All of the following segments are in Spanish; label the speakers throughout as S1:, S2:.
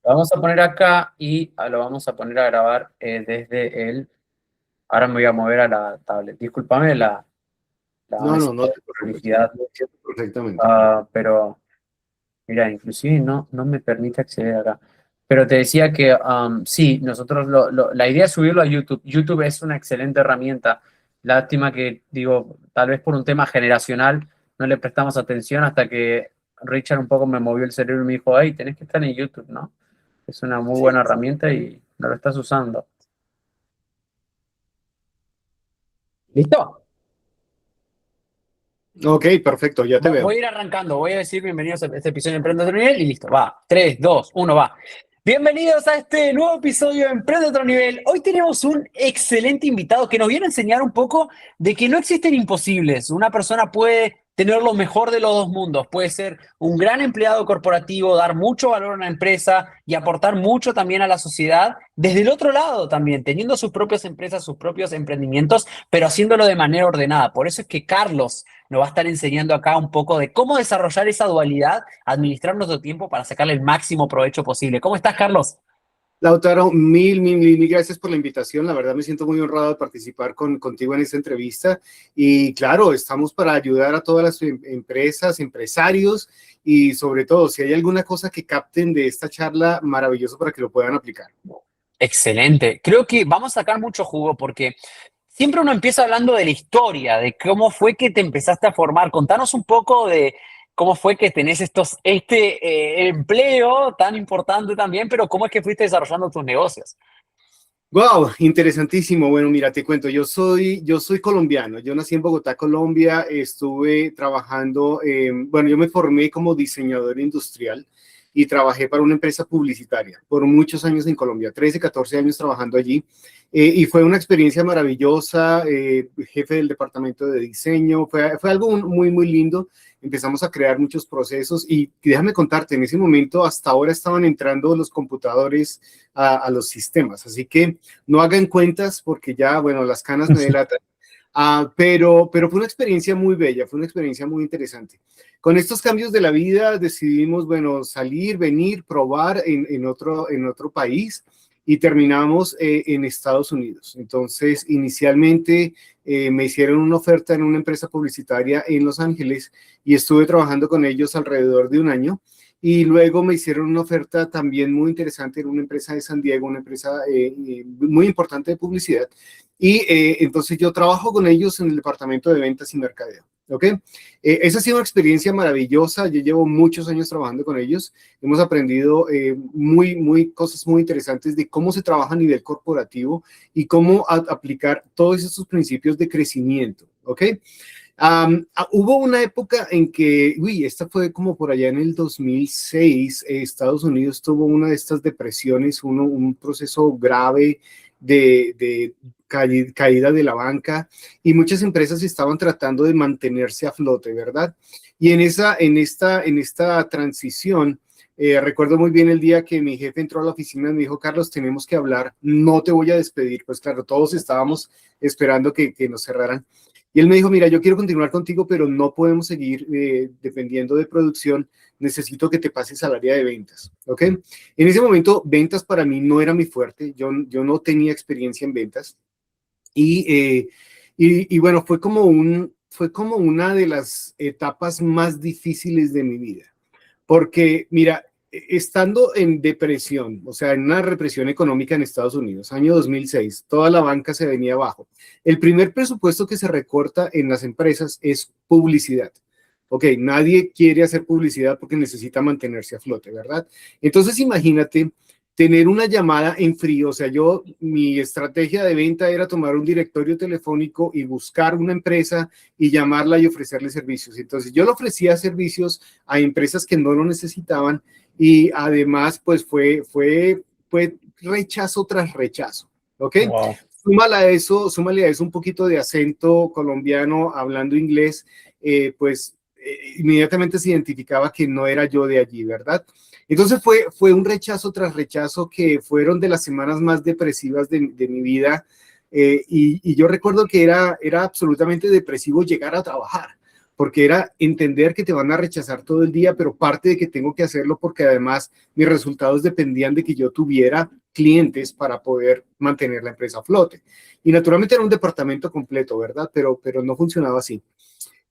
S1: Lo vamos a poner acá y lo vamos a poner a grabar desde el... Ahora me voy a mover a la tablet. Discúlpame la
S2: No, no, no
S1: necesidad
S2: te
S1: de
S2: preocupes,
S1: publicidad,
S2: lo entiendo perfectamente.
S1: pero mira, inclusive no me permite acceder acá. Pero te decía que sí, nosotros la idea es subirlo a YouTube. YouTube es una excelente herramienta. Lástima que, digo, tal vez por un tema generacional no le prestamos atención hasta que Richard un poco me movió el cerebro y me dijo, hey, tenés que estar en YouTube, ¿no? Es una muy
S2: Sí.
S1: buena herramienta y no lo estás usando. ¿Listo?
S2: Ok, perfecto, ya te
S1: Voy
S2: veo.
S1: a ir arrancando, voy a decir bienvenidos a este episodio de Emprende a otro nivel y listo, va. 3, 2, 1, va. Bienvenidos a este nuevo episodio de Emprende a otro nivel. Hoy tenemos un excelente invitado que nos viene a enseñar un poco de que no existen imposibles. Una persona puede tener lo mejor de los dos mundos. Puede ser un gran empleado corporativo, dar mucho valor a una empresa y aportar mucho también a la sociedad. Desde el otro lado también, teniendo sus propias empresas, sus propios emprendimientos, pero haciéndolo de manera ordenada. Por eso es que Carlos nos va a estar enseñando acá un poco de cómo desarrollar esa dualidad, administrar nuestro tiempo para sacarle el máximo provecho posible. ¿Cómo estás, Carlos?
S2: Lautaro, mil gracias por la invitación. La verdad me siento muy honrado de participar contigo en esta entrevista. Y claro, estamos para ayudar a todas las empresas, empresarios y sobre todo, si hay alguna cosa que capten de esta charla, maravilloso para que lo puedan aplicar.
S1: Excelente. Creo que vamos a sacar mucho jugo porque siempre uno empieza hablando de la historia, de cómo fue que te empezaste a formar. Contanos un poco de cómo fue que tenés este empleo tan importante también, pero cómo es que fuiste desarrollando tus negocios.
S2: Wow, interesantísimo. Bueno, mira, te cuento, yo soy colombiano. Yo nací en Bogotá, Colombia. Estuve trabajando, bueno, yo me formé como diseñador industrial y trabajé para una empresa publicitaria por muchos años en Colombia, 13, 14 años trabajando allí. Y fue una experiencia maravillosa, jefe del departamento de diseño, fue algo muy lindo. Empezamos a crear muchos procesos y déjame contarte, en ese momento hasta ahora estaban entrando los computadores a los sistemas, así que no hagan cuentas porque ya, bueno, las canas me delatan. Pero fue una experiencia muy bella, fue una experiencia muy interesante. Con estos cambios de la vida decidimos, bueno, salir, venir, probar en otro país y terminamos en Estados Unidos. Entonces, inicialmente me hicieron una oferta en una empresa publicitaria en Los Ángeles y estuve trabajando con ellos alrededor de un año. Y luego me hicieron una oferta también muy interesante en una empresa de San Diego, una empresa muy importante de publicidad. Y entonces yo trabajo con ellos en el departamento de ventas y mercadeo. ¿Ok? Esa ha sido una experiencia maravillosa. Yo llevo muchos años trabajando con ellos. Hemos aprendido cosas muy interesantes de cómo se trabaja a nivel corporativo y cómo aplicar todos estos principios de crecimiento. ¿Ok? Hubo una época en que, esta fue como por allá en el 2006, Estados Unidos tuvo una de estas depresiones, un proceso grave de caída de la banca y muchas empresas estaban tratando de mantenerse a flote, ¿verdad? Y en esta transición, recuerdo muy bien el día que mi jefe entró a la oficina y me dijo, Carlos, tenemos que hablar, no te voy a despedir. Pues claro, todos estábamos esperando que nos cerraran. Y él me dijo, mira, yo quiero continuar contigo, pero no podemos seguir dependiendo de producción. Necesito que te pases al área de ventas, ¿ok? En ese momento, ventas para mí no era mi fuerte. Yo no tenía experiencia en ventas. Y bueno, fue como una de las etapas más difíciles de mi vida. Porque, mira, estando en depresión, o sea, en una represión económica en Estados Unidos, año 2006, toda la banca se venía abajo. El primer presupuesto que se recorta en las empresas es publicidad. Ok, nadie quiere hacer publicidad porque necesita mantenerse a flote, ¿verdad? Entonces, imagínate tener una llamada en frío, o sea, mi estrategia de venta era tomar un directorio telefónico y buscar una empresa y llamarla y ofrecerle servicios. Entonces, yo le ofrecía servicios a empresas que no lo necesitaban y además pues fue rechazo tras rechazo, ¿ok?
S1: Wow.
S2: Súmale a eso un poquito de acento colombiano hablando inglés, inmediatamente se identificaba que no era yo de allí, ¿verdad? Entonces fue un rechazo tras rechazo que fueron de las semanas más depresivas de mi vida, y yo recuerdo que era absolutamente depresivo llegar a trabajar porque era entender que te van a rechazar todo el día, pero parte de que tengo que hacerlo porque además mis resultados dependían de que yo tuviera clientes para poder mantener la empresa a flote. Y naturalmente era un departamento completo, ¿verdad? Pero no funcionaba así.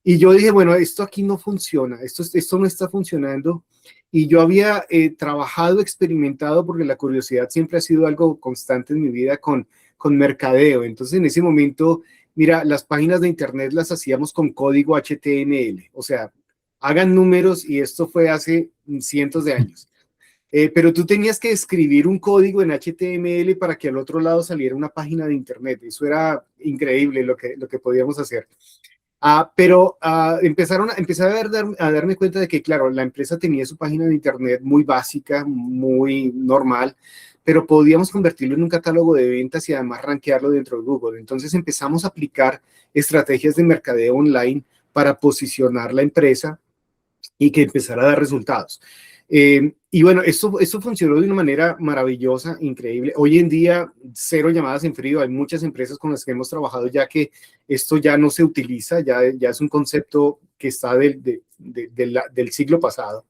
S2: Y yo dije, bueno, esto aquí no funciona, esto no está funcionando. Y yo había trabajado, experimentado, porque la curiosidad siempre ha sido algo constante en mi vida con mercadeo. Entonces, en ese momento, mira, las páginas de internet las hacíamos con código HTML. O sea, hagan números y esto fue hace cientos de años. Pero tú tenías que escribir un código en HTML para que al otro lado saliera una página de internet. Eso era increíble lo que podíamos hacer. Pero empecé a darme cuenta de que, claro, la empresa tenía su página de internet muy básica, muy normal, pero podíamos convertirlo en un catálogo de ventas y además rankearlo dentro de Google. Entonces empezamos a aplicar estrategias de mercadeo online para posicionar la empresa y que empezara a dar resultados. Y bueno, esto funcionó de una manera maravillosa, increíble. Hoy en día, cero llamadas en frío. Hay muchas empresas con las que hemos trabajado ya que esto ya no se utiliza, ya es un concepto que está del siglo pasado.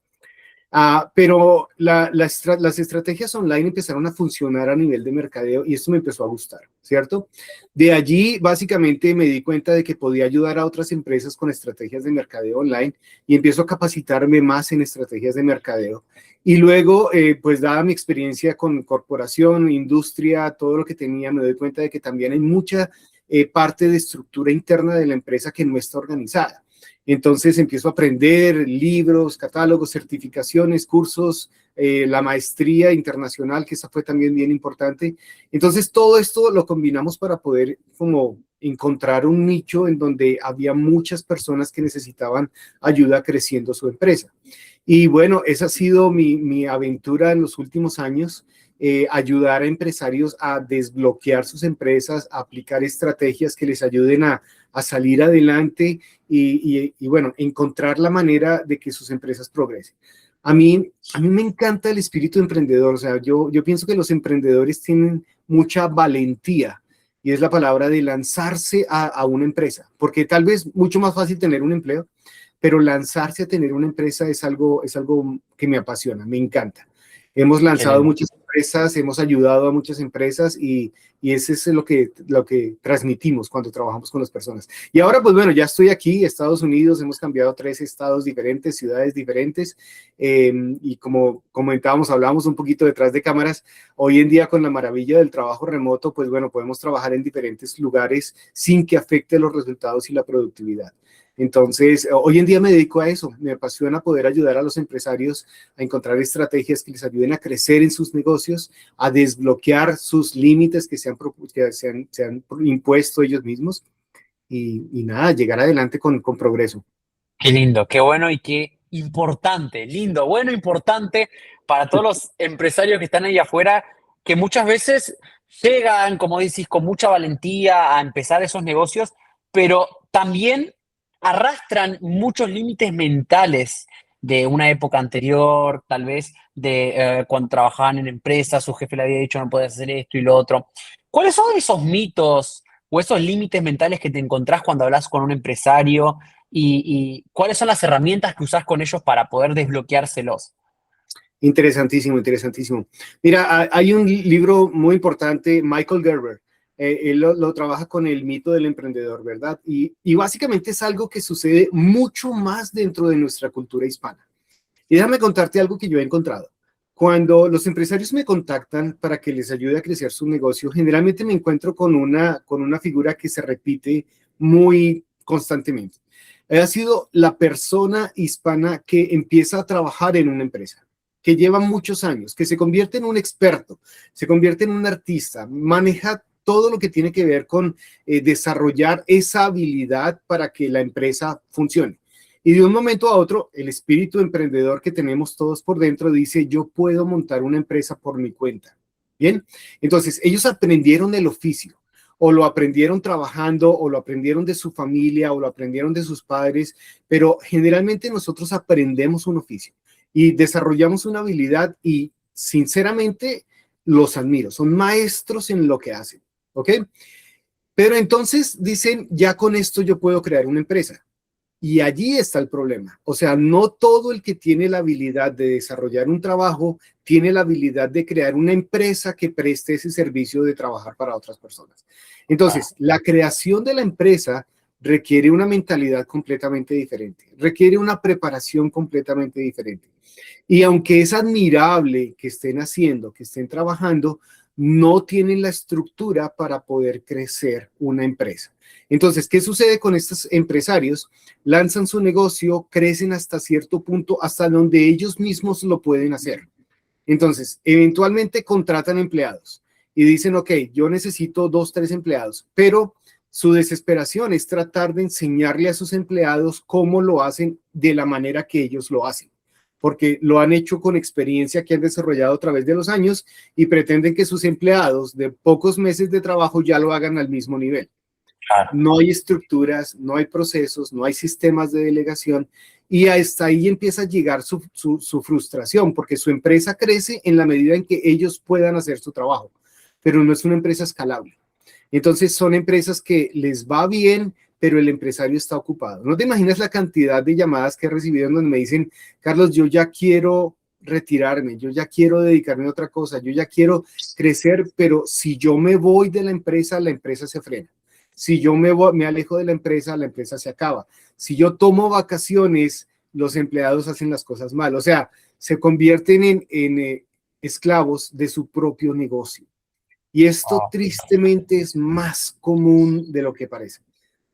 S2: Pero las estrategias online empezaron a funcionar a nivel de mercadeo y esto me empezó a gustar, ¿cierto? De allí, básicamente, me di cuenta de que podía ayudar a otras empresas con estrategias de mercadeo online y empiezo a capacitarme más en estrategias de mercadeo. Y luego, pues, dada mi experiencia con corporación, industria, todo lo que tenía, me doy cuenta de que también hay mucha parte de estructura interna de la empresa que no está organizada. Entonces empiezo a aprender libros, catálogos, certificaciones, cursos, la maestría internacional, que esa fue también bien importante. Entonces todo esto lo combinamos para poder como encontrar un nicho en donde había muchas personas que necesitaban ayuda creciendo su empresa. Y bueno, esa ha sido mi aventura en los últimos años. Ayudar a empresarios a desbloquear sus empresas, a aplicar estrategias que les ayuden a salir adelante y bueno, encontrar la manera de que sus empresas progresen. A mí me encanta el espíritu emprendedor, o sea, yo pienso que los emprendedores tienen mucha valentía y es la palabra de lanzarse a una empresa, porque tal vez mucho más fácil tener un empleo, pero lanzarse a tener una empresa es algo que me apasiona, me encanta. Hemos lanzado muchas empresas, hemos ayudado a muchas empresas y ese es lo que transmitimos cuando trabajamos con las personas. Y ahora, pues bueno, ya estoy aquí, Estados Unidos, hemos cambiado 3 estados diferentes, ciudades diferentes, y como comentábamos, hablábamos un poquito detrás de cámaras, hoy en día con la maravilla del trabajo remoto, pues bueno, podemos trabajar en diferentes lugares sin que afecte los resultados y la productividad. Entonces, hoy en día me dedico a eso, me apasiona poder ayudar a los empresarios a encontrar estrategias que les ayuden a crecer en sus negocios, a desbloquear sus límites que se han impuesto ellos mismos y nada, llegar adelante con progreso.
S1: Qué lindo, qué bueno y qué importante, lindo, bueno, importante para todos los empresarios que están ahí afuera, que muchas veces llegan, como decís, con mucha valentía a empezar esos negocios, pero también arrastran muchos límites mentales de una época anterior, tal vez de cuando trabajaban en empresas, su jefe le había dicho no puedes hacer esto y lo otro. ¿Cuáles son esos mitos o esos límites mentales que te encontrás cuando hablas con un empresario? Y cuáles son las herramientas que usás con ellos para poder desbloqueárselos.
S2: Interesantísimo, interesantísimo. Mira, hay un libro muy importante, Michael Gerber, él lo trabaja con el mito del emprendedor, ¿verdad? Y básicamente es algo que sucede mucho más dentro de nuestra cultura hispana. Y déjame contarte algo que yo he encontrado. Cuando los empresarios me contactan para que les ayude a crecer su negocio, generalmente me encuentro con una figura que se repite muy constantemente. Ha sido la persona hispana que empieza a trabajar en una empresa, que lleva muchos años, que se convierte en un experto, se convierte en un artista, maneja todo lo que tiene que ver con desarrollar esa habilidad para que la empresa funcione. Y de un momento a otro, el espíritu emprendedor que tenemos todos por dentro dice, yo puedo montar una empresa por mi cuenta. Bien, entonces ellos aprendieron el oficio, o lo aprendieron trabajando, o lo aprendieron de su familia, o lo aprendieron de sus padres, pero generalmente nosotros aprendemos un oficio y desarrollamos una habilidad y sinceramente los admiro, son maestros en lo que hacen, ¿ok? Pero entonces dicen, ya con esto yo puedo crear una empresa. Y allí está el problema. O sea, no todo el que tiene la habilidad de desarrollar un trabajo tiene la habilidad de crear una empresa que preste ese servicio de trabajar para otras personas.
S1: Ah,
S2: Entonces, la creación de la empresa requiere una mentalidad completamente diferente, requiere una preparación completamente diferente. Y aunque es admirable que estén haciendo, que estén trabajando, no tienen la estructura para poder crecer una empresa. Entonces, ¿qué sucede con estos empresarios? Lanzan su negocio, crecen hasta cierto punto, hasta donde ellos mismos lo pueden hacer. Entonces, eventualmente contratan empleados y dicen, ok, yo necesito 2, 3 empleados, pero su desesperación es tratar de enseñarle a sus empleados cómo lo hacen de la manera que ellos lo hacen, porque lo han hecho con experiencia que han desarrollado a través de los años y pretenden que sus empleados de pocos meses de trabajo ya lo hagan al mismo nivel.
S1: claro.
S2: No hay estructuras, no hay procesos, no hay sistemas de delegación y hasta ahí empieza a llegar su frustración porque su empresa crece en la medida en que ellos puedan hacer su trabajo, pero no es una empresa escalable. Entonces son empresas que les va bien, pero el empresario está ocupado. No te imaginas la cantidad de llamadas que he recibido en donde me dicen, Carlos, yo ya quiero retirarme, yo ya quiero dedicarme a otra cosa, yo ya quiero crecer, pero si yo me voy de la empresa se frena. Si yo me alejo de la empresa se acaba. Si yo tomo vacaciones, los empleados hacen las cosas mal. O sea, se convierten en esclavos de su propio negocio. Y esto
S1: Ah.
S2: tristemente es más común de lo que parece.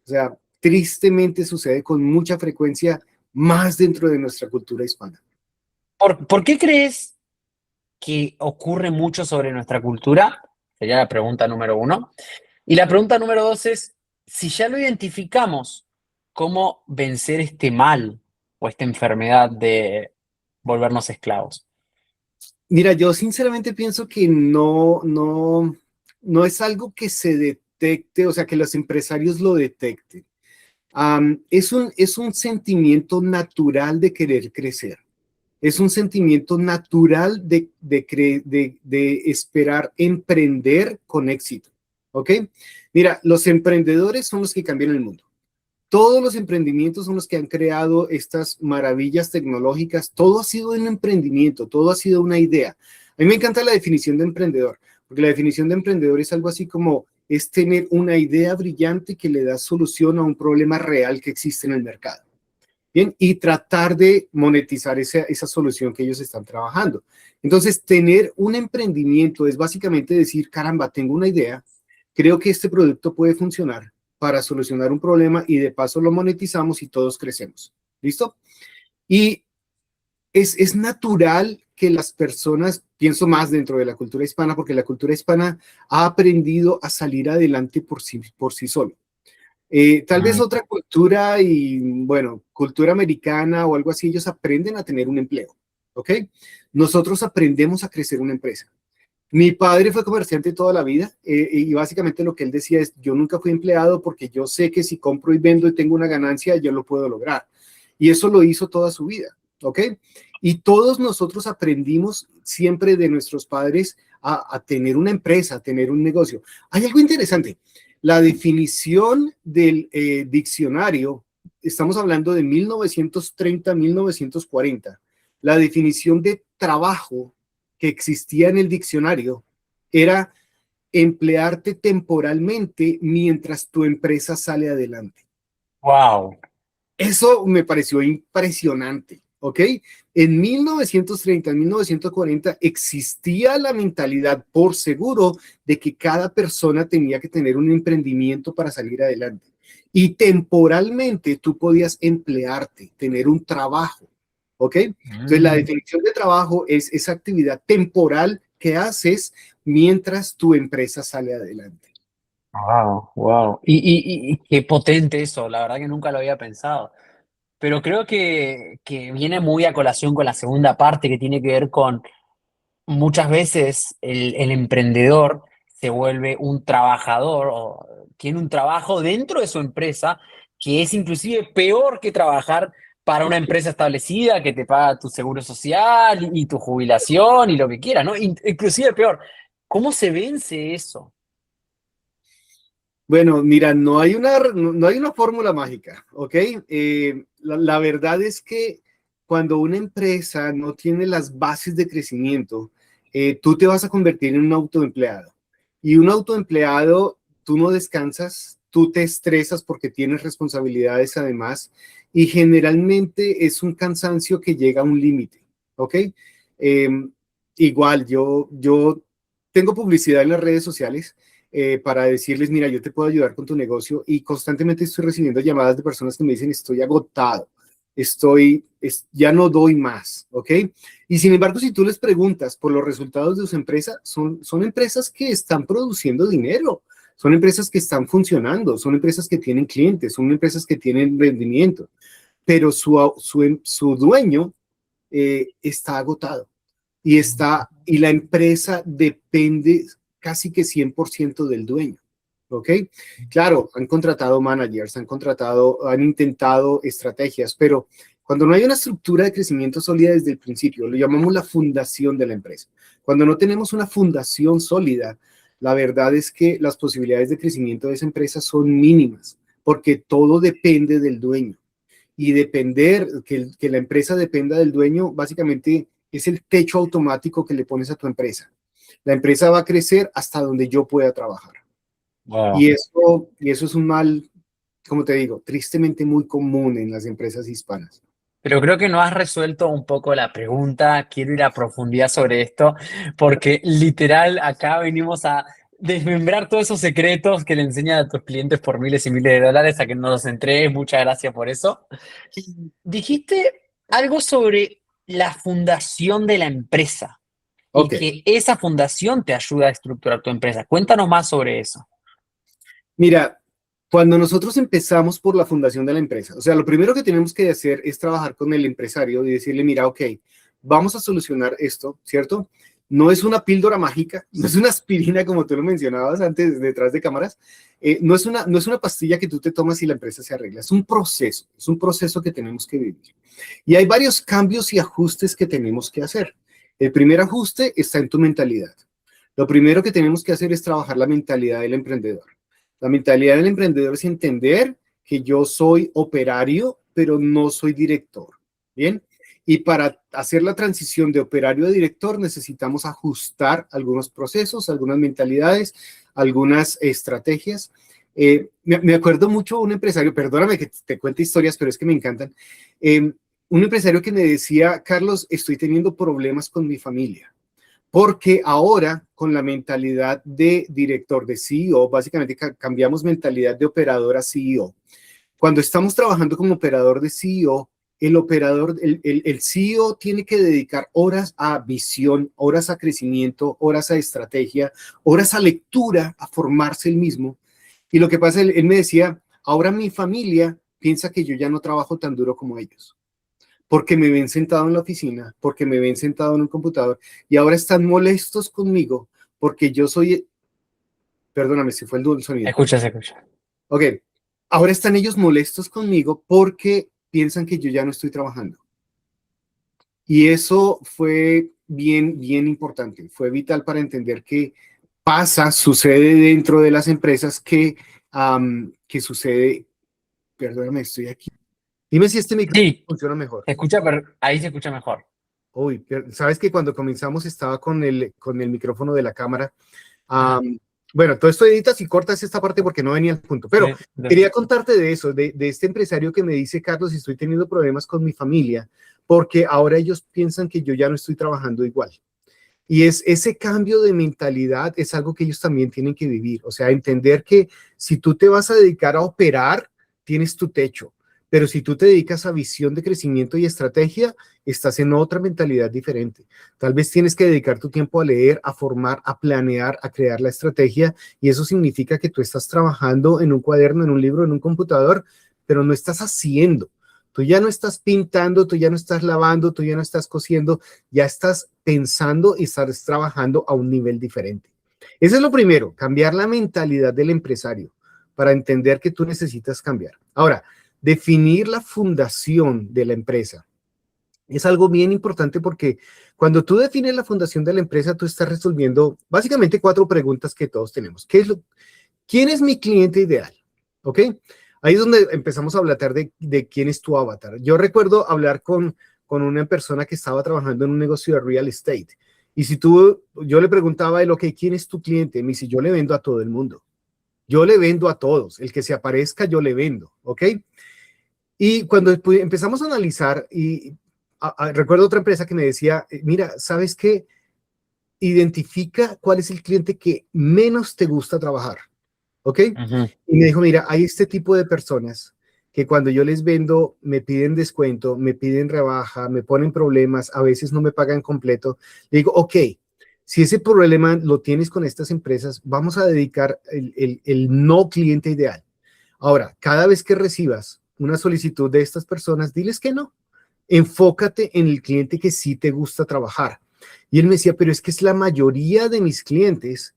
S2: O sea, tristemente sucede con mucha frecuencia más dentro de nuestra cultura hispana.
S1: ¿Por qué crees que ocurre mucho sobre nuestra cultura? Sería la pregunta número uno. Y la pregunta número dos es, si ya lo identificamos, ¿cómo vencer este mal o esta enfermedad de volvernos esclavos?
S2: Mira, yo sinceramente pienso que no es algo que se detecte, o sea, que los empresarios lo detecten. Es un sentimiento natural de querer crecer. Es un sentimiento natural de esperar emprender con éxito. ¿Ok? Mira, los emprendedores son los que cambian el mundo. Todos los emprendimientos son los que han creado estas maravillas tecnológicas. Todo ha sido un emprendimiento, todo ha sido una idea. A mí me encanta la definición de emprendedor, porque la definición de emprendedor es algo así como es tener una idea brillante que le da solución a un problema real que existe en el mercado. Bien, y tratar de monetizar esa solución que ellos están trabajando. Entonces, tener un emprendimiento es básicamente decir, caramba, tengo una idea, creo que este producto puede funcionar para solucionar un problema y de paso lo monetizamos y todos crecemos. ¿Listo? Y es natural que las personas, pienso más dentro de la cultura hispana, porque la cultura hispana ha aprendido a salir adelante por sí solo. Tal vez
S1: Mm.
S2: otra cultura y, bueno, cultura americana o algo así, ellos aprenden a tener un empleo, ¿ok? Nosotros aprendemos a crecer una empresa. Mi padre fue comerciante toda la vida y básicamente lo que él decía es, yo nunca fui empleado porque yo sé que si compro y vendo y tengo una ganancia, yo lo puedo lograr. Y eso lo hizo toda su vida, ¿ok? Y todos nosotros aprendimos siempre de nuestros padres a tener una empresa, a tener un negocio. Hay algo interesante. La definición del diccionario, estamos hablando de 1930, 1940. La definición de trabajo que existía en el diccionario era emplearte temporalmente mientras tu empresa sale adelante.
S1: Wow.
S2: Eso me pareció impresionante, ¿ok? En 1930, en 1940 existía la mentalidad por seguro de que cada persona tenía que tener un emprendimiento para salir adelante. Y temporalmente tú podías emplearte, tener un trabajo, ¿ok? Entonces la
S1: Mm.
S2: definición de trabajo es esa actividad temporal que haces mientras tu empresa sale adelante.
S1: Wow, wow. Y qué potente eso, la verdad que nunca lo había pensado. Pero creo que viene muy a colación con la segunda parte que tiene que ver con muchas veces el emprendedor se vuelve un trabajador o tiene un trabajo dentro de su empresa que es inclusive peor que trabajar para una empresa establecida que te paga tu seguro social y tu jubilación y lo que quieras, ¿no? Inclusive peor. ¿Cómo se vence eso?
S2: Bueno, mira, no hay una fórmula mágica, ¿ok? La verdad es que cuando una empresa no tiene las bases de crecimiento, tú te vas a convertir en un autoempleado. Y un autoempleado, tú no descansas, tú te estresas porque tienes responsabilidades además, y generalmente es un cansancio que llega a un límite, ¿ok? Eh, igual, yo tengo publicidad en las redes sociales para decirles, mira, yo te puedo ayudar con tu negocio y constantemente estoy recibiendo llamadas de personas que me dicen, estoy agotado, ya no doy más, ¿ok? Y sin embargo, si tú les preguntas por los resultados de su empresa, son empresas que están produciendo dinero, son empresas que están funcionando, son empresas que tienen clientes, son empresas que tienen rendimiento, pero su dueño está agotado y la empresa depende casi que 100% del dueño. ¿Ok? Claro, han contratado managers, han intentado estrategias, pero cuando no hay una estructura de crecimiento sólida desde el principio, lo llamamos la fundación de la empresa. Cuando no tenemos una fundación sólida, la verdad es que las posibilidades de crecimiento de esa empresa son mínimas, porque todo depende del dueño y que la empresa dependa del dueño, básicamente es el techo automático que le pones a tu empresa. La empresa va a crecer hasta donde yo pueda trabajar.
S1: Wow.
S2: Y eso es un mal, como te digo, tristemente muy común en las empresas hispanas.
S1: Pero creo que no has resuelto un poco la pregunta. Quiero ir a profundidad sobre esto, porque literal acá venimos a desmembrar todos esos secretos que le enseñan a tus clientes por miles y miles de dólares a que nos los entregues. Muchas gracias por eso. Dijiste algo sobre la fundación de la empresa y
S2: Ok,
S1: que esa fundación te ayuda a estructurar tu empresa. Cuéntanos más sobre eso.
S2: mira, cuando nosotros empezamos por la fundación de la empresa, o sea, lo primero que tenemos que hacer es trabajar con el empresario y decirle, mira, ok, vamos a solucionar esto, ¿cierto? No es una píldora mágica, no es una aspirina como tú lo mencionabas antes detrás de cámaras, no es una pastilla que tú te tomas y la empresa se arregla, es un proceso que tenemos que vivir. Y hay varios cambios y ajustes que tenemos que hacer. El primer ajuste está en tu mentalidad. Lo primero que tenemos que hacer es trabajar la mentalidad del emprendedor. La mentalidad del emprendedor es entender que yo soy operario, pero no soy director. Bien. Y para hacer la transición de operario a director necesitamos ajustar algunos procesos, algunas mentalidades, algunas estrategias. Me acuerdo mucho un empresario, perdóname que te cuente historias, pero es que me encantan. Un empresario que me decía, Carlos, estoy teniendo problemas con mi familia porque ahora con la mentalidad de director, de CEO, básicamente cambiamos mentalidad de operador a CEO. Cuando estamos trabajando como operador de CEO, el CEO tiene que dedicar horas a visión, horas a crecimiento, horas a estrategia, horas a lectura, a formarse el mismo. Y lo que pasa, él me decía, ahora mi familia piensa que yo ya no trabajo tan duro como ellos porque me ven sentado en la oficina, porque me ven sentado en un computador y ahora están molestos conmigo porque yo soy, perdóname, si fue el sonido.
S1: Escucha, se escucha.
S2: Ok, ahora están ellos molestos conmigo porque piensan que yo ya no estoy trabajando. Y eso fue bien importante, fue vital para entender que sucede dentro de las empresas que sucede, perdóname, estoy aquí. Dime si este micrófono
S1: Sí,
S2: funciona mejor.
S1: se escucha, pero ahí se escucha mejor.
S2: Uy, sabes que cuando comenzamos estaba con el micrófono de la cámara.
S1: Ajá.
S2: Bueno, todo esto editas y cortas esta parte porque no venía al punto, pero
S1: Sí,
S2: quería contarte de eso, de este empresario que me dice, Carlos, estoy teniendo problemas con mi familia porque ahora ellos piensan que yo ya no estoy trabajando igual. Y ese cambio de mentalidad es algo que ellos también tienen que vivir. O sea, entender que si tú te vas a dedicar a operar, tienes tu techo. Pero si tú te dedicas a visión de crecimiento y estrategia, estás en otra mentalidad diferente. Tal vez tienes que dedicar tu tiempo a leer, a formar, a planear, a crear la estrategia. Y eso significa que tú estás trabajando en un cuaderno, en un libro, en un computador, pero no estás haciendo. Tú ya no estás pintando, tú ya no estás lavando, tú ya no estás cosiendo, ya estás pensando y estás trabajando a un nivel diferente. Eso es lo primero, cambiar la mentalidad del empresario para entender que tú necesitas cambiar. Ahora, definir la fundación de la empresa es algo bien importante porque cuando tú defines la fundación de la empresa, tú estás resolviendo básicamente 4 preguntas que todos tenemos. ¿Quién es mi cliente ideal? ¿Ok? Ahí es donde empezamos a hablar de quién es tu avatar. Yo recuerdo hablar con una persona que estaba trabajando en un negocio de real estate. Y si yo le preguntaba a él, ok, ¿quién es tu cliente? Me dice, yo le vendo a todo el mundo. Yo le vendo a todos. El que se aparezca, yo le vendo. ¿Ok? Y cuando empezamos a analizar, recuerdo otra empresa que me decía, mira, ¿sabes qué? Identifica cuál es el cliente que menos te gusta trabajar. ¿Ok?
S1: Ujú.
S2: Y me dijo, mira, hay este tipo de personas que cuando yo les vendo me piden descuento, me piden rebaja, me ponen problemas, a veces no me pagan completo. Le digo, ok, si ese problema lo tienes con estas empresas, vamos a dedicar el no cliente ideal. Ahora, cada vez que recibas una solicitud de estas personas, diles que no. Enfócate en el cliente que sí te gusta trabajar. Y él me decía, pero es que es la mayoría de mis clientes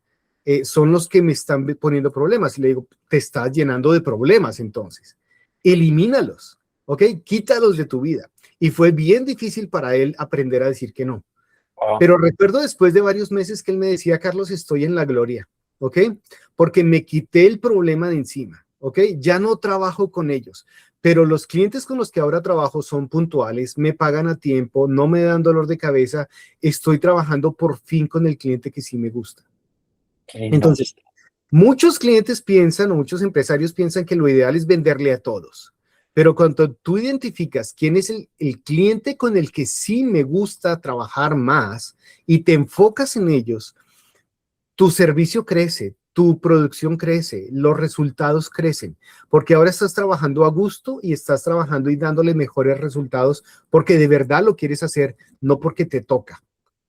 S2: son los que me están poniendo problemas. Y le digo, te estás llenando de problemas entonces. Elimínalos, ¿ok? Quítalos de tu vida. Y fue bien difícil para él aprender a decir que no.
S1: Wow.
S2: Pero recuerdo después de varios meses que él me decía, Carlos, estoy en la gloria, ¿ok? Porque me quité el problema de encima, ¿ok? Ya no trabajo con ellos, pero los clientes con los que ahora trabajo son puntuales, me pagan a tiempo, no me dan dolor de cabeza, estoy trabajando por fin con el cliente que sí me gusta.
S1: Qué lindo.
S2: Entonces, muchos clientes piensan o muchos empresarios piensan que lo ideal es venderle a todos. Pero cuando tú identificas quién es el cliente con el que sí me gusta trabajar más y te enfocas en ellos, tu servicio crece, tu producción crece, los resultados crecen, porque ahora estás trabajando a gusto y estás trabajando y dándole mejores resultados porque de verdad lo quieres hacer, no porque te toca.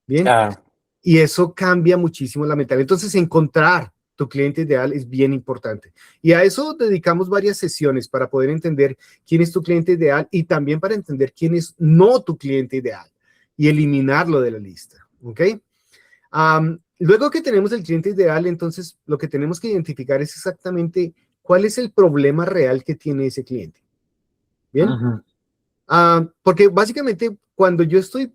S2: Bien.
S1: Claro.
S2: Y eso cambia muchísimo la mentalidad. Entonces, encontrar tu cliente ideal es bien importante. Y a eso dedicamos varias sesiones para poder entender quién es tu cliente ideal y también para entender quién es no tu cliente ideal y eliminarlo de la lista. ¿Ok? Luego que tenemos el cliente ideal, entonces lo que tenemos que identificar es exactamente cuál es el problema real que tiene ese cliente. ¿Bien?
S1: Ujú.
S2: Porque básicamente cuando yo estoy,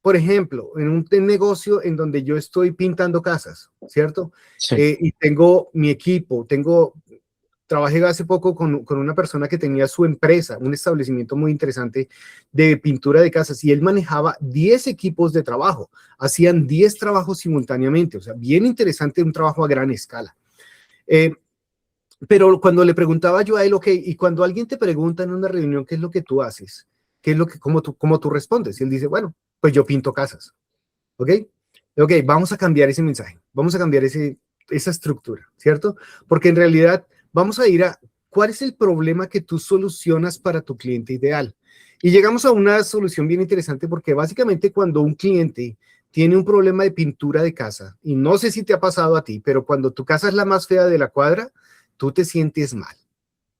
S2: por ejemplo, en un negocio en donde yo estoy pintando casas, ¿cierto?
S1: Sí.
S2: Y tengo mi equipo, trabajé hace poco con una persona que tenía su empresa, un establecimiento muy interesante de pintura de casas, y él manejaba 10 equipos de trabajo, hacían 10 trabajos simultáneamente, o sea, bien interesante, un trabajo a gran escala. Eh, pero cuando le preguntaba yo a él, ok, y cuando alguien te pregunta en una reunión qué es lo que tú haces, qué es lo que, cómo tú respondes, y él dice, bueno, pues yo pinto casas. ¿Ok? Ok, vamos a cambiar ese mensaje, vamos a cambiar esa estructura, ¿cierto? Porque en realidad vamos a ir a cuál es el problema que tú solucionas para tu cliente ideal. Y llegamos a una solución bien interesante porque básicamente cuando un cliente tiene un problema de pintura de casa, y no sé si te ha pasado a ti, pero cuando tu casa es la más fea de la cuadra, tú te sientes mal,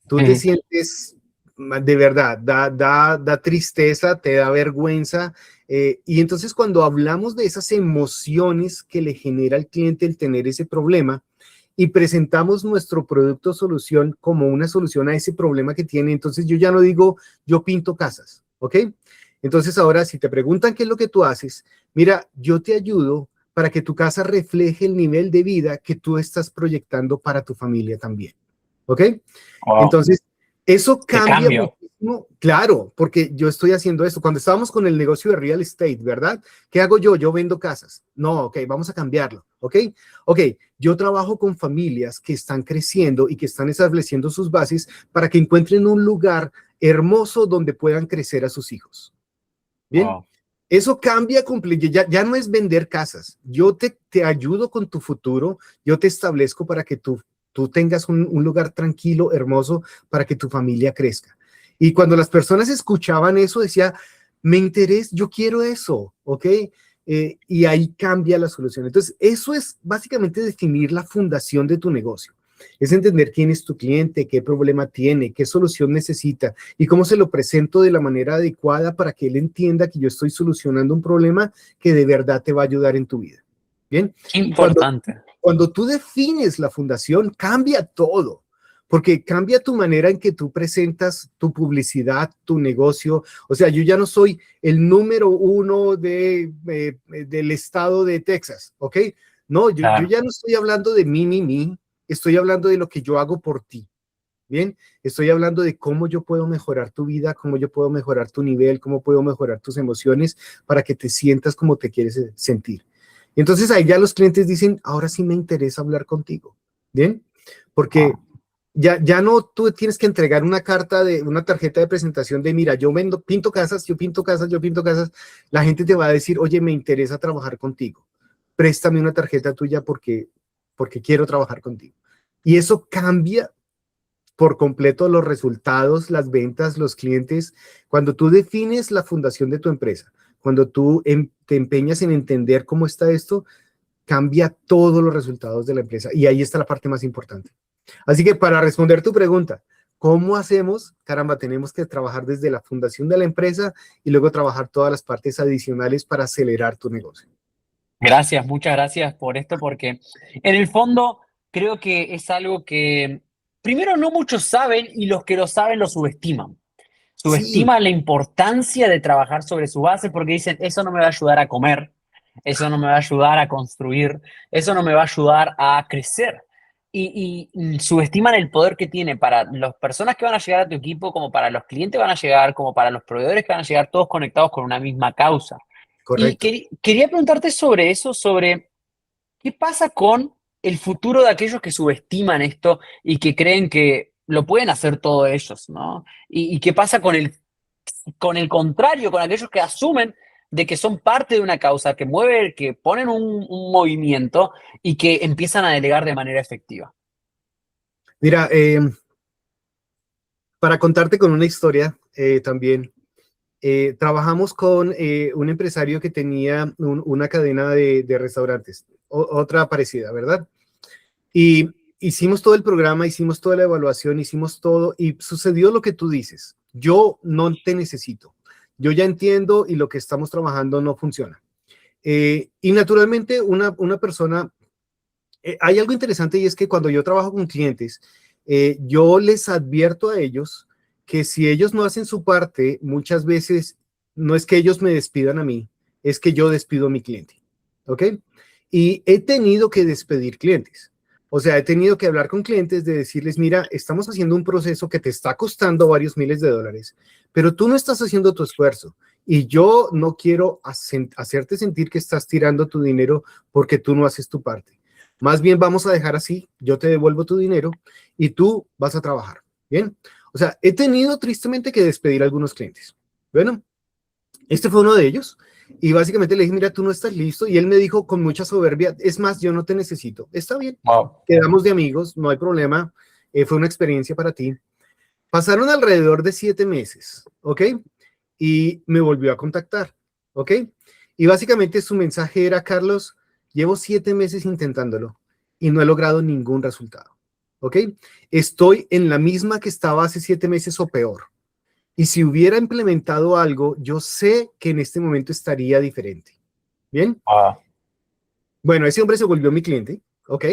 S2: tú te
S1: Ujú.
S2: sientes de verdad, da tristeza, te da vergüenza. Y entonces cuando hablamos de esas emociones que le genera al cliente el tener ese problema y presentamos nuestro producto o solución como una solución a ese problema que tiene, entonces yo ya no digo yo pinto casas, ¿ok? Entonces ahora si te preguntan qué es lo que tú haces, mira, yo te ayudo para que tu casa refleje el nivel de vida que tú estás proyectando para tu familia también, ¿ok?
S1: Wow.
S2: Entonces, eso
S1: Qué
S2: cambia
S1: cambio.
S2: muchísimo, claro, porque yo estoy haciendo eso. Cuando estábamos con el negocio de real estate, ¿verdad? ¿Qué hago yo? Yo vendo casas. No, ok, vamos a cambiarlo, ¿ok? Ok, yo trabajo con familias que están creciendo y que están estableciendo sus bases para que encuentren un lugar hermoso donde puedan crecer a sus hijos. Bien,
S1: Wow.
S2: eso cambia completamente, ya no es vender casas, yo te ayudo con tu futuro, yo te establezco para que tú tengas un lugar tranquilo, hermoso, para que tu familia crezca. Y cuando las personas escuchaban eso, decía, me interesa, yo quiero eso, ¿ok? Y ahí cambia la solución. Entonces, eso es básicamente definir la fundación de tu negocio. Es entender quién es tu cliente, qué problema tiene, qué solución necesita y cómo se lo presento de la manera adecuada para que él entienda que yo estoy solucionando un problema que de verdad te va a ayudar en tu vida. Bien,
S1: Qué
S2: y
S1: importante.
S2: cuando tú defines la fundación, cambia todo, porque cambia tu manera en que tú presentas tu publicidad, tu negocio. O sea, yo ya no soy el número uno del estado de Texas, ¿ok? No, yo
S1: Claro.
S2: ya no estoy hablando de mí, estoy hablando de lo que yo hago por ti. Bien, estoy hablando de cómo yo puedo mejorar tu vida, cómo yo puedo mejorar tu nivel, cómo puedo mejorar tus emociones para que te sientas como te quieres sentir. Y entonces ahí ya los clientes dicen, ahora sí me interesa hablar contigo. Bien, porque ya no tú tienes que entregar una carta de una tarjeta de presentación de, mira, yo vendo, pinto casas, yo pinto casas, yo pinto casas. La gente te va a decir, oye, me interesa trabajar contigo. Préstame una tarjeta tuya porque quiero trabajar contigo. Y eso cambia por completo los resultados, las ventas, los clientes. Cuando tú defines la fundación de tu empresa, cuando tú te empeñas en entender cómo está esto, cambia todos los resultados de la empresa. Y ahí está la parte más importante. Así que para responder tu pregunta, ¿cómo hacemos? Caramba, tenemos que trabajar desde la fundación de la empresa y luego trabajar todas las partes adicionales para acelerar tu negocio.
S1: Gracias, muchas gracias por esto, porque en el fondo creo que es algo que primero no muchos saben y los que lo saben lo subestiman.
S2: Sí,
S1: Subestiman la importancia de trabajar sobre su base porque dicen, eso no me va a ayudar a comer, eso no me va a ayudar a construir, eso no me va a ayudar a crecer. Y subestiman el poder que tiene para las personas que van a llegar a tu equipo, como para los clientes que van a llegar, como para los proveedores que van a llegar, todos conectados con una misma causa. Y
S2: correcto.
S1: quería preguntarte sobre eso, sobre qué pasa con el futuro de aquellos que subestiman esto y que creen que lo pueden hacer todos ellos, ¿no? Y qué pasa con el contrario, con aquellos que asumen de que son parte de una causa, que mueven, que ponen un movimiento y que empiezan a delegar de manera efectiva.
S2: Mira, para contarte con una historia también, trabajamos con un empresario que tenía una cadena de restaurantes, otra parecida, ¿verdad? Y hicimos todo el programa, hicimos toda la evaluación, hicimos todo y sucedió lo que tú dices. Yo no te necesito. Yo ya entiendo y lo que estamos trabajando no funciona. Y naturalmente una persona, hay algo interesante y es que cuando yo trabajo con clientes, yo les advierto a ellos que si ellos no hacen su parte, muchas veces no es que ellos me despidan a mí, es que yo despido a mi cliente. ¿Ok? Y he tenido que despedir clientes. O sea, he tenido que hablar con clientes de decirles, mira, estamos haciendo un proceso que te está costando varios miles de dólares, pero tú no estás haciendo tu esfuerzo y yo no quiero hacerte sentir que estás tirando tu dinero porque tú no haces tu parte. Más bien vamos a dejar así, yo te devuelvo tu dinero y tú vas a trabajar. Bien. O sea, he tenido tristemente que despedir a algunos clientes. Bueno, este fue uno de ellos. Y básicamente le dije, mira, tú no estás listo. Y él me dijo con mucha soberbia, es más, yo no te necesito. Está bien,
S1: Wow.
S2: quedamos de amigos, no hay problema. Fue una experiencia para ti. Pasaron alrededor de 7 meses, ¿ok? Y me volvió a contactar, ¿ok? Y básicamente su mensaje era, Carlos, llevo 7 meses intentándolo y no he logrado ningún resultado, ¿ok? Estoy en la misma que estaba hace 7 meses o peor. Y si hubiera implementado algo, yo sé que en este momento estaría diferente. ¿Bien?
S1: Ah,
S2: Bueno, ese hombre se volvió mi cliente, ¿ok?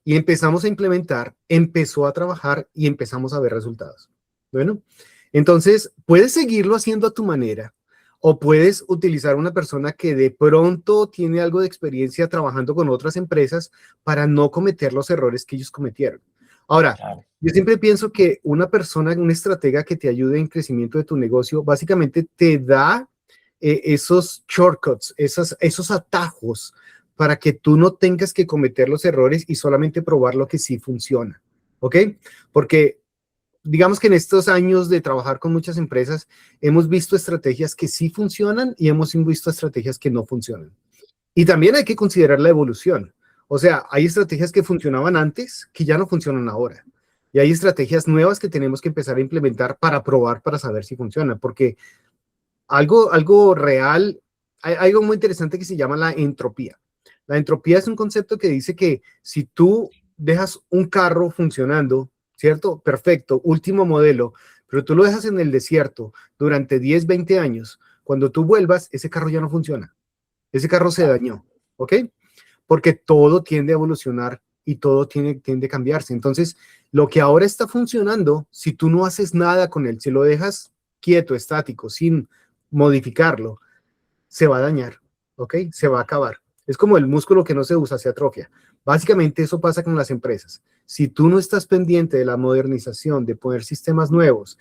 S2: Y empezamos a implementar, empezó a trabajar y empezamos a ver resultados. Bueno, entonces puedes seguirlo haciendo a tu manera o puedes utilizar una persona que de pronto tiene algo de experiencia trabajando con otras empresas para no cometer los errores que ellos cometieron. Ahora,
S1: claro.
S2: yo siempre pienso que una persona, un estratega que te ayude en crecimiento de tu negocio, básicamente te da esos shortcuts, esos atajos para que tú no tengas que cometer los errores y solamente probar lo que sí funciona. ¿Ok? Porque digamos que en estos años de trabajar con muchas empresas, hemos visto estrategias que sí funcionan y hemos visto estrategias que no funcionan. Y también hay que considerar la evolución. O sea, hay estrategias que funcionaban antes que ya no funcionan ahora. Y hay estrategias nuevas que tenemos que empezar a implementar para probar, para saber si funcionan. Porque algo real, hay algo muy interesante que se llama la entropía. La entropía es un concepto que dice que si tú dejas un carro funcionando, ¿cierto? Perfecto, último modelo, pero tú lo dejas en el desierto durante 10, 20 años, cuando tú vuelvas, ese carro ya no funciona. Ese carro se dañó, ¿ok? Porque todo tiende a evolucionar y todo tiende a cambiarse. Entonces, lo que ahora está funcionando, si tú no haces nada con él, si lo dejas quieto, estático, sin modificarlo, se va a dañar, ¿ok? Se va a acabar. Es como el músculo que no se usa, se atrofia. Básicamente eso pasa con las empresas. Si tú no estás pendiente de la modernización, de poner sistemas nuevos,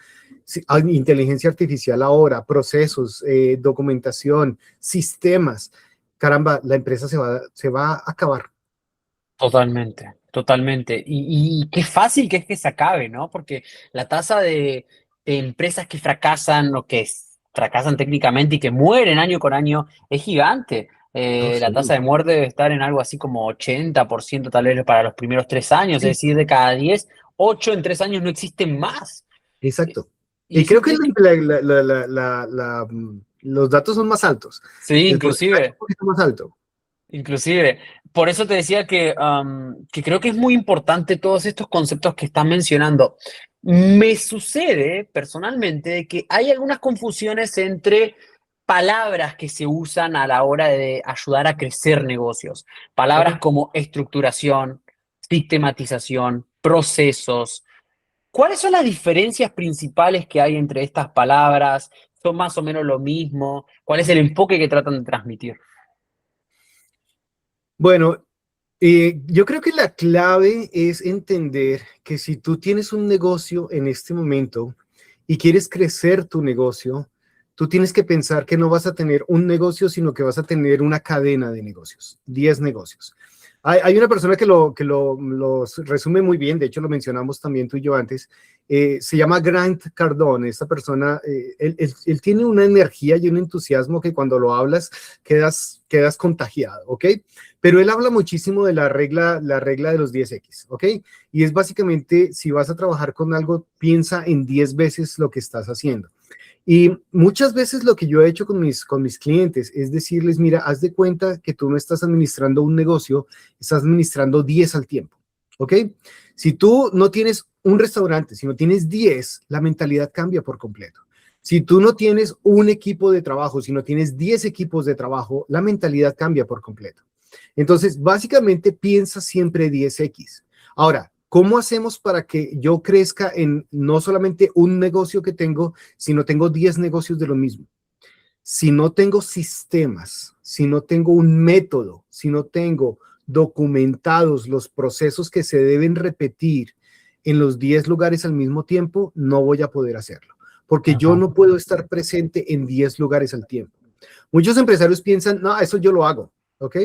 S2: inteligencia artificial ahora, procesos, documentación, sistemas, caramba, la empresa se va a acabar.
S1: Totalmente, totalmente. Y qué fácil que es que se acabe, ¿no? Porque la tasa de empresas que fracasan o que fracasan técnicamente y que mueren año con año es gigante.
S2: No,
S1: La tasa
S2: sí,
S1: de muerte debe estar en algo así como 80% tal vez para los primeros 3 años, es
S2: sí,
S1: decir, de cada 10, 8 en 3 años no existen más.
S2: exacto.
S1: Y
S2: Y
S1: es
S2: creo que
S1: increíble.
S2: los datos son más altos.
S1: Sí,
S2: El porcentaje es un
S1: inclusive.
S2: poquito más alto.
S1: Inclusive, por eso te decía que creo que es muy importante todos estos conceptos que están mencionando. Me sucede personalmente que hay algunas confusiones entre palabras que se usan a la hora de ayudar a crecer negocios. Palabras
S2: Ok.
S1: como estructuración, sistematización, procesos. ¿Cuáles son las diferencias principales que hay entre estas palabras? ¿Son más o menos lo mismo? ¿Cuál es el enfoque que tratan de transmitir?
S2: Bueno, yo creo que la clave es entender que si tú tienes un negocio en este momento y quieres crecer tu negocio, tú tienes que pensar que no vas a tener un negocio, sino que vas a tener una cadena de negocios, 10 negocios. Hay una persona que lo resume muy bien, de hecho lo mencionamos también tú y yo antes, se llama Grant Cardone. Esta persona, él tiene una energía y un entusiasmo que cuando lo hablas quedas contagiado, ¿ok? Pero él habla muchísimo de la regla de los 10X, ¿ok? Y es básicamente, si vas a trabajar con algo, piensa en 10 veces lo que estás haciendo. Y muchas veces lo que yo he hecho con mis clientes es decirles, mira, haz de cuenta que tú no estás administrando un negocio, estás administrando 10 al tiempo, ¿ok? Si tú no tienes un restaurante, si no tienes 10, la mentalidad cambia por completo. Si tú no tienes un equipo de trabajo, si no tienes 10 equipos de trabajo, la mentalidad cambia por completo. Entonces, básicamente piensa siempre 10X. Ahora, ¿cómo hacemos para que yo crezca en no solamente un negocio que tengo, sino tengo 10 negocios de lo mismo? Si no tengo sistemas, si no tengo un método, si no tengo documentados los procesos que se deben repetir en los 10 lugares al mismo tiempo, no voy a poder hacerlo, porque yo
S1: Ajá.
S2: no puedo estar presente en 10 lugares al tiempo. Muchos empresarios piensan, no, eso yo lo hago, ¿ok?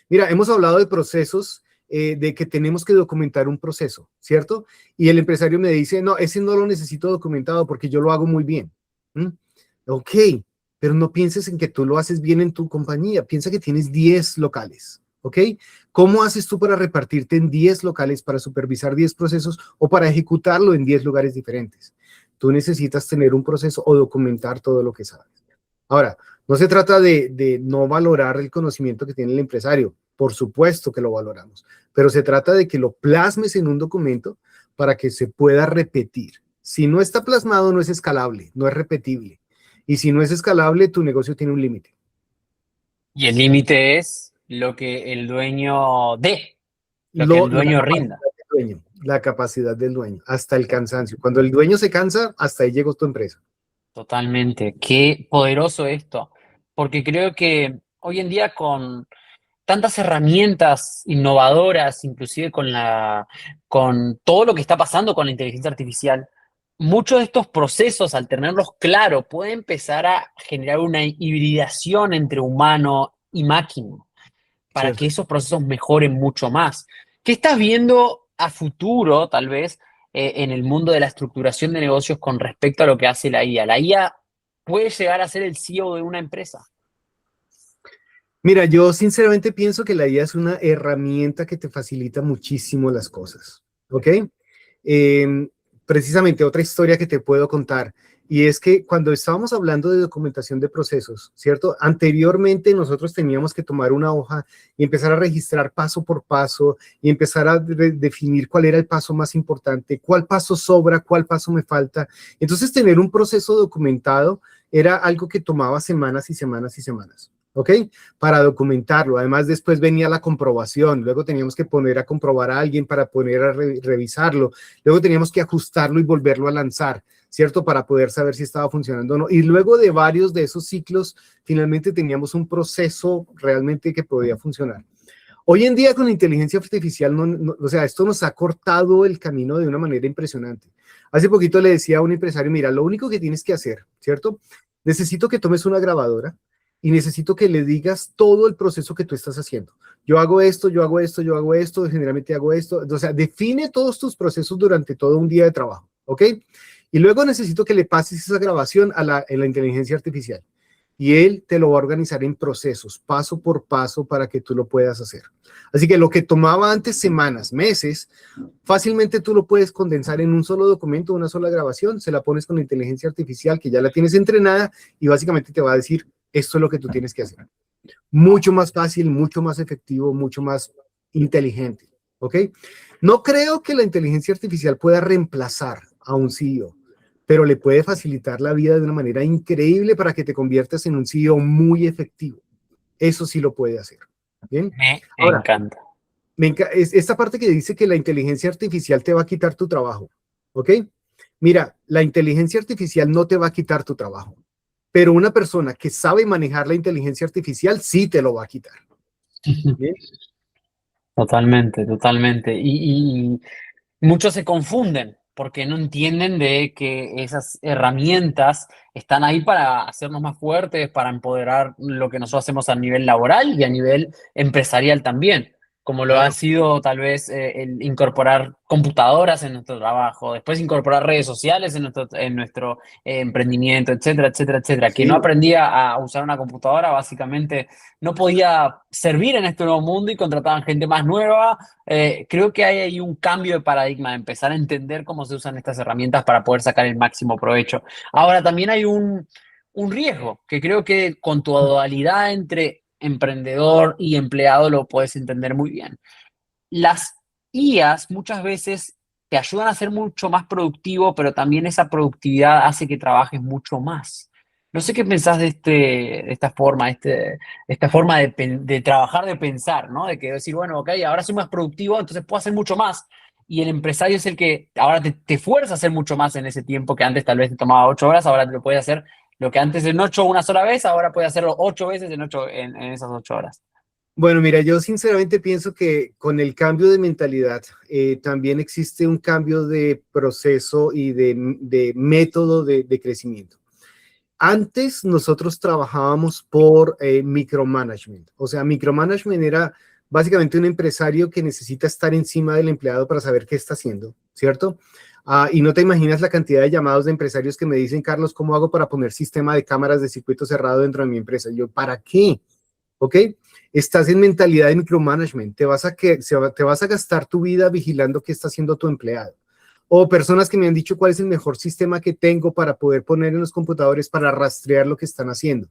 S2: Mira, hemos hablado de procesos, de que tenemos que documentar un proceso, ¿cierto? Y el empresario me dice, no, ese no lo necesito documentado porque yo lo hago muy bien. ¿Mm? Ok, pero no pienses en que tú lo haces bien en tu compañía, piensa que tienes 10 locales, ¿ok? ¿Cómo haces tú para repartirte en 10 locales, para supervisar 10 procesos o para ejecutarlo en 10 lugares diferentes? Tú necesitas tener un proceso o documentar todo lo que sabes. Ahora, no se trata de no valorar el conocimiento que tiene el empresario, por supuesto que lo valoramos, pero se trata de que lo plasmes en un documento para que se pueda repetir. Si no está plasmado, no es escalable, no es repetible. Y si no es escalable, tu negocio tiene un límite.
S1: Y el límite es lo que el dueño dé, lo que el
S2: La
S1: dueño
S2: capacidad
S1: rinda.
S2: del dueño, la capacidad del dueño, hasta el cansancio. Cuando el dueño se cansa, hasta ahí llegó tu empresa.
S1: Totalmente. Qué poderoso esto. Porque creo que hoy en día con tantas herramientas innovadoras, inclusive con todo lo que está pasando con la inteligencia artificial, muchos de estos procesos, al tenerlos claros, pueden empezar a generar una hibridación entre humano y máquina, para que
S2: Cierto.
S1: esos procesos mejoren mucho más. ¿Qué estás viendo a futuro, tal vez, en el mundo de la estructuración de negocios con respecto a lo que hace la IA? La IA puede llegar a ser el CEO de una empresa.
S2: Mira, yo sinceramente pienso que la IA es una herramienta que te facilita muchísimo las cosas, ¿ok? Eh, Precisamente otra historia que te puedo contar, y es que cuando estábamos hablando de documentación de procesos, ¿cierto? Anteriormente nosotros teníamos que tomar una hoja y empezar a registrar paso por paso y empezar a definir cuál era el paso más importante, cuál paso sobra, cuál paso me falta. Entonces, tener un proceso documentado era algo que tomaba semanas y semanas y semanas. ¿ok? Para documentarlo. Además, después venía la comprobación, luego teníamos que poner a comprobar a alguien para poner a revisarlo, luego teníamos que ajustarlo y volverlo a lanzar, ¿cierto? Para poder saber si estaba funcionando o no. Y luego de varios de esos ciclos, finalmente teníamos un proceso realmente que podía funcionar. Hoy en día con la inteligencia artificial, o sea, esto nos ha cortado el camino de una manera impresionante. Hace poquito le decía a un empresario, mira, lo único que tienes que hacer, ¿cierto? Necesito que tomes una grabadora y necesito que le digas todo el proceso que tú estás haciendo. Yo hago esto, yo hago esto, yo hago esto, generalmente hago esto. O sea, define todos tus procesos durante todo un día de trabajo, ¿ok? Y luego necesito que le pases esa grabación a la inteligencia artificial. Y él te lo va a organizar en procesos, paso por paso, para que tú lo puedas hacer. Así que lo que tomaba antes semanas, meses, fácilmente tú lo puedes condensar en un solo documento, una sola grabación, se la pones con la inteligencia artificial que ya la tienes entrenada y básicamente te va a decir, esto es lo que tú tienes que hacer. Mucho más fácil, mucho más efectivo, mucho más inteligente, ¿ok? No creo que la inteligencia artificial pueda reemplazar a un CEO, pero le puede facilitar la vida de una manera increíble para que te conviertas en un CEO muy efectivo. Eso sí lo puede hacer. ¿Bien?
S1: Me
S2: Ahora,
S1: encanta.
S2: esta parte que dice que la inteligencia artificial te va a quitar tu trabajo, ¿ok? Mira, la inteligencia artificial no te va a quitar tu trabajo, pero una persona que sabe manejar la inteligencia artificial sí te lo va a quitar. ¿Bien?
S1: Totalmente, totalmente. Y muchos se confunden porque no entienden de que esas herramientas están ahí para hacernos más fuertes, para empoderar lo que nosotros hacemos a nivel laboral y a nivel empresarial también, como lo ha
S2: Claro.
S1: sido tal vez el incorporar computadoras en nuestro trabajo, después incorporar redes sociales en nuestro emprendimiento, etcétera, etcétera, etcétera. Quien no
S2: Sí,
S1: aprendía a usar una computadora básicamente no podía servir en este nuevo mundo y contrataban gente más nueva. Creo que hay ahí un cambio de paradigma, de empezar a entender cómo se usan estas herramientas para poder sacar el máximo provecho. Ahora, también hay un riesgo, que creo que con tu dualidad entre emprendedor y empleado lo puedes entender muy bien. Las IAs muchas veces te ayudan a ser mucho más productivo, pero también esa productividad hace que trabajes mucho más. No sé qué pensás de esta forma de trabajar, de pensar, ¿no? De que decir, bueno, ok, ahora soy más productivo, entonces puedo hacer mucho más. Y el empresario es el que ahora te fuerza a hacer mucho más en ese tiempo que antes tal vez te tomaba 8 horas, ahora te lo puedes hacer lo que antes en 8 una sola vez, ahora puedes hacerlo 8 veces en esas 8 horas.
S2: bueno, mira, yo sinceramente pienso que con el cambio de mentalidad también existe un cambio de proceso y de método de crecimiento. Antes nosotros trabajábamos por micromanagement, o sea, micromanagement era básicamente un empresario que necesita estar encima del empleado para saber qué está haciendo, ¿cierto? Y no te imaginas la cantidad de llamados de empresarios que me dicen, Carlos, ¿cómo hago para poner sistema de cámaras de circuito cerrado dentro de mi empresa? Y yo, ¿para qué? ¿Ok? Estás en mentalidad de micromanagement, te vas a gastar tu vida vigilando qué está haciendo tu empleado. O personas que me han dicho cuál es el mejor sistema que tengo para poder poner en los computadores para rastrear lo que están haciendo.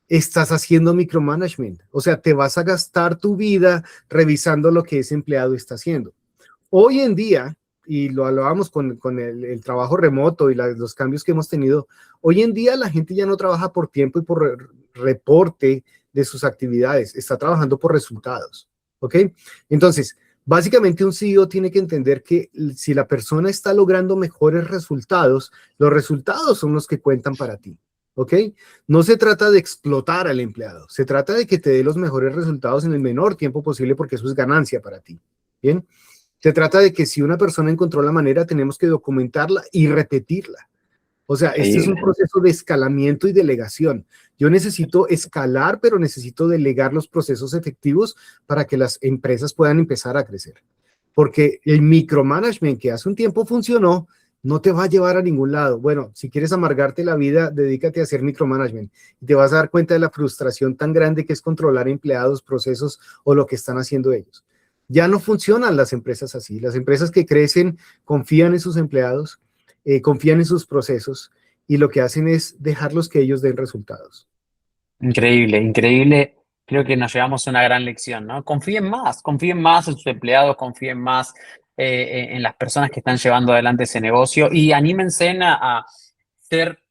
S2: Estás haciendo micromanagement, o sea, te vas a gastar tu vida revisando lo que ese empleado está haciendo. Hoy en día, y lo hablábamos con el trabajo remoto y los cambios que hemos tenido, hoy en día la gente ya no trabaja por tiempo y por reporte de sus actividades, está trabajando por resultados, ¿ok? Entonces, básicamente un CEO tiene que entender que si la persona está logrando mejores resultados, los resultados son los que cuentan para ti, ¿ok? No se trata de explotar al empleado, se trata de que te dé los mejores resultados en el menor tiempo posible porque eso es ganancia para ti, ¿bien? Se trata de que si una persona encontró la manera, tenemos que documentarla y repetirla. O sea, este es un
S1: Increíble.
S2: proceso de escalamiento y delegación. Yo necesito escalar, pero necesito delegar los procesos efectivos para que las empresas puedan empezar a crecer. Porque el micromanagement que hace un tiempo funcionó, no te va a llevar a ningún lado. Bueno, si quieres amargarte la vida, dedícate a hacer micromanagement. Y te vas a dar cuenta de la frustración tan grande que es controlar empleados, procesos o lo que están haciendo ellos. Ya no funcionan las empresas así. Las empresas que crecen confían en sus empleados, confían en sus procesos y lo que hacen es dejarlos que ellos den resultados.
S1: Increíble, increíble. Creo que nos llevamos una gran lección, ¿no? Confíen más en sus empleados, confíen más en las personas que están llevando adelante ese negocio y anímense a ser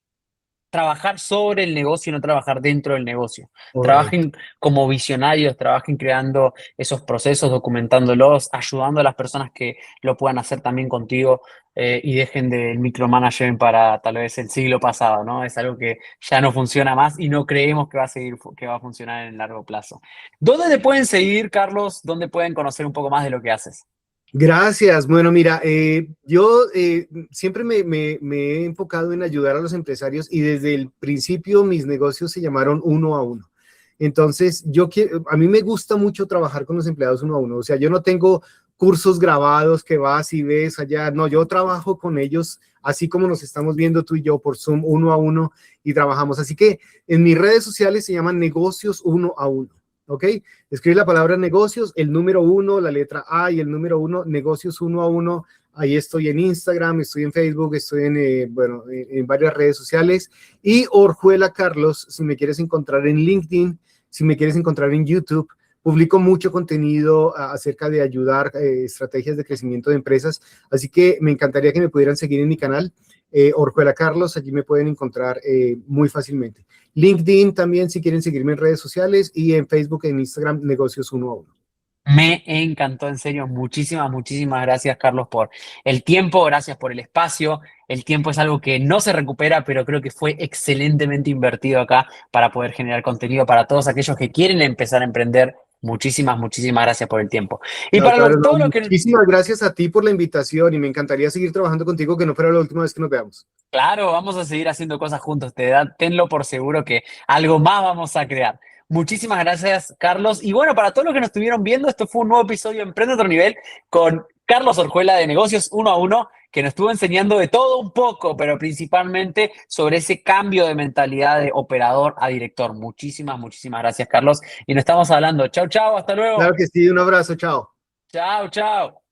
S1: trabajar sobre el negocio y no trabajar dentro del negocio.
S2: Correcto.
S1: Trabajen como visionarios, trabajen creando esos procesos, documentándolos, ayudando a las personas que lo puedan hacer también contigo, y dejen del micromanagement para tal vez el siglo pasado, ¿no? Es algo que ya no funciona más y no creemos que va a seguir, que va a funcionar en el largo plazo. ¿Dónde te pueden seguir, Carlos? ¿Dónde pueden conocer un poco más de lo que haces?
S2: Gracias. Bueno, mira, yo siempre me he enfocado en ayudar a los empresarios y desde el principio mis negocios se llamaron uno a uno. Entonces, a mí me gusta mucho trabajar con los empleados uno a uno. O sea, yo no tengo cursos grabados que vas y ves allá. No, yo trabajo con ellos así como nos estamos viendo tú y yo por Zoom uno a uno y trabajamos. Así que en mis redes sociales se llaman negocios uno a uno. ¿Ok? Escribe la palabra negocios, el número uno, la letra A y el número uno, negocios uno a uno. Ahí estoy en Instagram, estoy en Facebook, estoy en varias redes sociales. Y Orjuela Carlos, si me quieres encontrar en LinkedIn, si me quieres encontrar en YouTube, publico mucho contenido acerca de ayudar, estrategias de crecimiento de empresas. Así que me encantaría que me pudieran seguir en mi canal, Orjuela Carlos, allí me pueden encontrar muy fácilmente. LinkedIn también, si quieren seguirme en redes sociales, y en Facebook, en Instagram, negocios uno a uno.
S1: Me encantó, en serio. Muchísimas, muchísimas gracias, Carlos, por el tiempo, gracias por el espacio. El tiempo es algo que no se recupera, pero creo que fue excelentemente invertido acá para poder generar contenido para todos aquellos que quieren empezar a emprender. Muchísimas, muchísimas gracias por el tiempo. Y
S2: No,
S1: para
S2: claro, no,
S1: todo lo que...
S2: muchísimas gracias a ti por la invitación y me encantaría seguir trabajando contigo, que no fuera la última vez que nos veamos.
S1: Claro, vamos a seguir haciendo cosas juntos. Tenlo por seguro que algo más vamos a crear. Muchísimas gracias, Carlos. Y bueno, para todos los que nos estuvieron viendo, esto fue un nuevo episodio de Emprende a Otro Nivel con Carlos Orjuela de Negocios Uno a Uno, que nos estuvo enseñando de todo un poco, pero principalmente sobre ese cambio de mentalidad de operador a director. Muchísimas, muchísimas gracias, Carlos. Y nos estamos hablando. Chau, chau, hasta
S2: Claro
S1: luego.
S2: que sí, un abrazo, chao.
S1: Chau, chau.